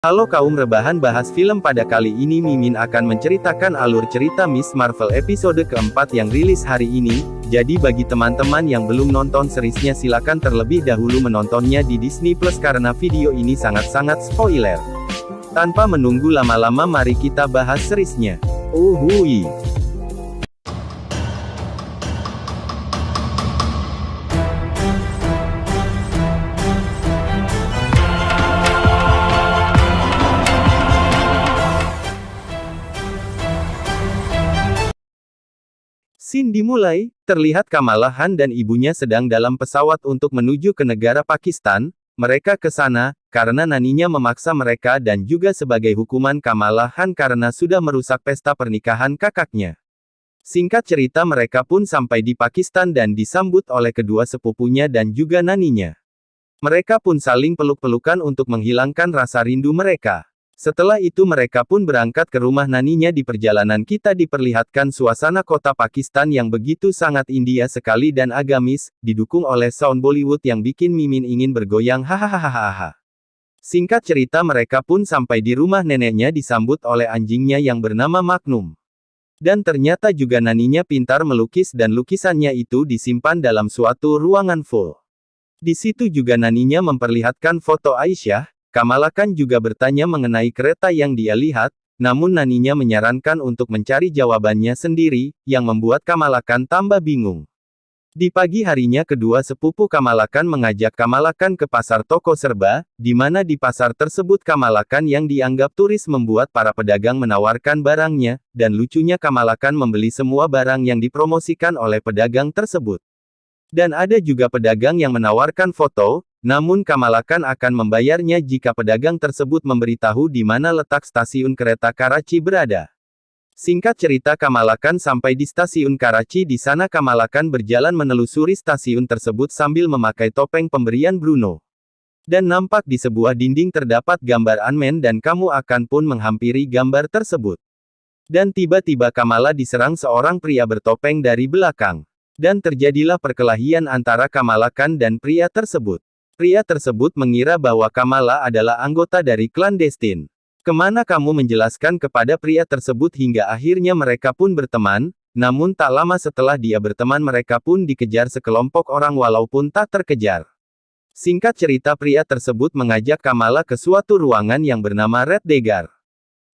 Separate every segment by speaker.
Speaker 1: Halo kaum rebahan bahas film, pada kali ini Mimin akan menceritakan alur cerita Miss Marvel episode keempat yang rilis hari ini. Jadi bagi teman-teman yang belum nonton seriesnya silakan terlebih dahulu menontonnya di Disney Plus karena video ini sangat-sangat spoiler. Tanpa menunggu lama-lama mari kita bahas seriesnya. Uhuy. Scene dimulai, terlihat Kamala Khan dan ibunya sedang dalam pesawat untuk menuju ke negara Pakistan. Mereka ke sana, karena naninya memaksa mereka dan juga sebagai hukuman Kamala Khan karena sudah merusak pesta pernikahan kakaknya. Singkat cerita mereka pun sampai di Pakistan dan disambut oleh kedua sepupunya dan juga naninya. Mereka pun saling peluk-pelukan untuk menghilangkan rasa rindu mereka. Setelah itu mereka pun berangkat ke rumah naninya. Di perjalanan kita diperlihatkan suasana kota Pakistan yang begitu sangat India sekali dan agamis, didukung oleh sound Bollywood yang bikin Mimin ingin bergoyang hahaha. Singkat cerita mereka pun sampai di rumah neneknya disambut oleh anjingnya yang bernama Magnum. Dan ternyata juga naninya pintar melukis dan lukisannya itu disimpan dalam suatu ruangan full. Di situ juga naninya memperlihatkan foto Aisyah. Kamala Khan juga bertanya mengenai kereta yang dia lihat, namun naninya menyarankan untuk mencari jawabannya sendiri, yang membuat Kamala Khan tambah bingung. Di pagi harinya kedua sepupu Kamala Khan mengajak Kamala Khan ke pasar toko serba, di mana di pasar tersebut Kamala Khan yang dianggap turis membuat para pedagang menawarkan barangnya, dan lucunya Kamala Khan membeli semua barang yang dipromosikan oleh pedagang tersebut. Dan ada juga pedagang yang menawarkan foto, namun Kamala Khan akan membayarnya jika pedagang tersebut memberitahu di mana letak stasiun kereta Karachi berada. Singkat cerita Kamala Khan sampai di stasiun Karachi. Di sana Kamala Khan berjalan menelusuri stasiun tersebut sambil memakai topeng pemberian Bruno. Dan nampak di sebuah dinding terdapat gambar Ant-Man dan kamu akan pun menghampiri gambar tersebut. Dan tiba-tiba Kamala diserang seorang pria bertopeng dari belakang. Dan terjadilah perkelahian antara Kamala Khan dan pria tersebut. Pria tersebut mengira bahwa Kamala adalah anggota dari klandestin. Kemana kamu menjelaskan kepada pria tersebut hingga akhirnya mereka pun berteman, namun tak lama setelah dia berteman mereka pun dikejar sekelompok orang walaupun tak terkejar. Singkat cerita pria tersebut mengajak Kamala ke suatu ruangan yang bernama Red Degar.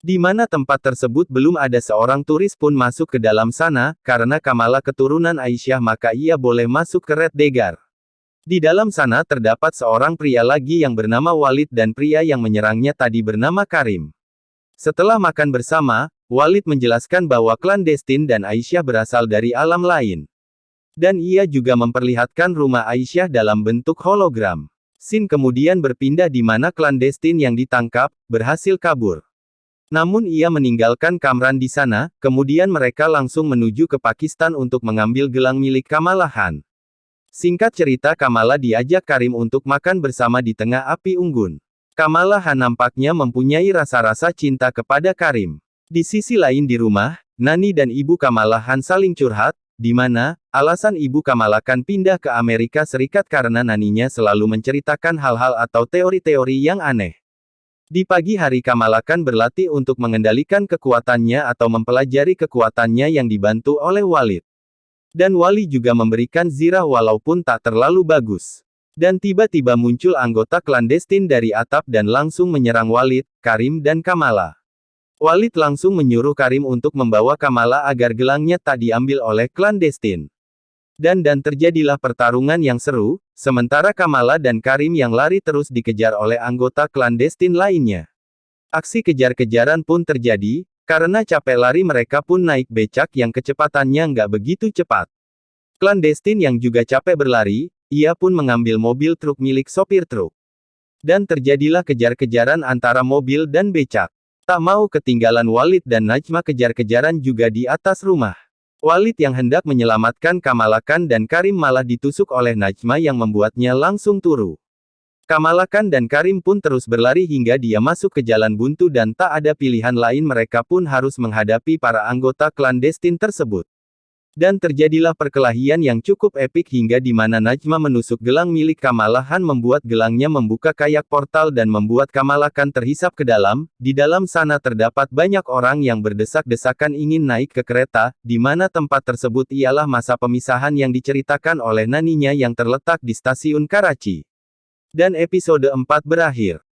Speaker 1: Di mana tempat tersebut belum ada seorang turis pun masuk ke dalam sana, karena Kamala keturunan Aisyah maka ia boleh masuk ke Red Degar. Di dalam sana terdapat seorang pria lagi yang bernama Walid dan pria yang menyerangnya tadi bernama Karim. Setelah makan bersama, Walid menjelaskan bahwa klandestin dan Aisyah berasal dari alam lain. Dan ia juga memperlihatkan rumah Aisyah dalam bentuk hologram. Scene kemudian berpindah di mana klandestin yang ditangkap, berhasil kabur. Namun ia meninggalkan Kamran di sana, kemudian mereka langsung menuju ke Pakistan untuk mengambil gelang milik Kamala Khan. Singkat cerita Kamala diajak Karim untuk makan bersama di tengah api unggun. Kamala Khan nampaknya mempunyai rasa-rasa cinta kepada Karim. Di sisi lain di rumah, Nani dan ibu Kamala Khan saling curhat, di mana alasan ibu Kamala Khan pindah ke Amerika Serikat karena naninya selalu menceritakan hal-hal atau teori-teori yang aneh. Di pagi hari Kamala Khan berlatih untuk mengendalikan kekuatannya atau mempelajari kekuatannya yang dibantu oleh Walid. Dan Wali juga memberikan zirah walaupun tak terlalu bagus. Dan tiba-tiba muncul anggota klandestin dari atap dan langsung menyerang Walid, Karim dan Kamala. Walid langsung menyuruh Karim untuk membawa Kamala agar gelangnya tak diambil oleh klandestin. Dan terjadilah pertarungan yang seru, sementara Kamala dan Karim yang lari terus dikejar oleh anggota klandestin lainnya. Aksi kejar-kejaran pun terjadi, karena capek lari mereka pun naik becak yang kecepatannya nggak begitu cepat. Klandestin yang juga capek berlari, ia pun mengambil mobil truk milik sopir truk. Dan terjadilah kejar-kejaran antara mobil dan becak. Tak mau ketinggalan Walid dan Najma kejar-kejaran juga di atas rumah. Walid yang hendak menyelamatkan Kamala Khan dan Karim malah ditusuk oleh Najma yang membuatnya langsung turu. Kamala Khan dan Karim pun terus berlari hingga dia masuk ke jalan buntu dan tak ada pilihan lain mereka pun harus menghadapi para anggota klandestin tersebut. Dan terjadilah perkelahian yang cukup epik hingga di mana Najma menusuk gelang milik Kamala Khan membuat gelangnya membuka kayak portal dan membuat Kamala Khan terhisap ke dalam. Di dalam sana terdapat banyak orang yang berdesak-desakan ingin naik ke kereta, di mana tempat tersebut ialah masa pemisahan yang diceritakan oleh naninya yang terletak di stasiun Karachi. Dan episode 4 berakhir.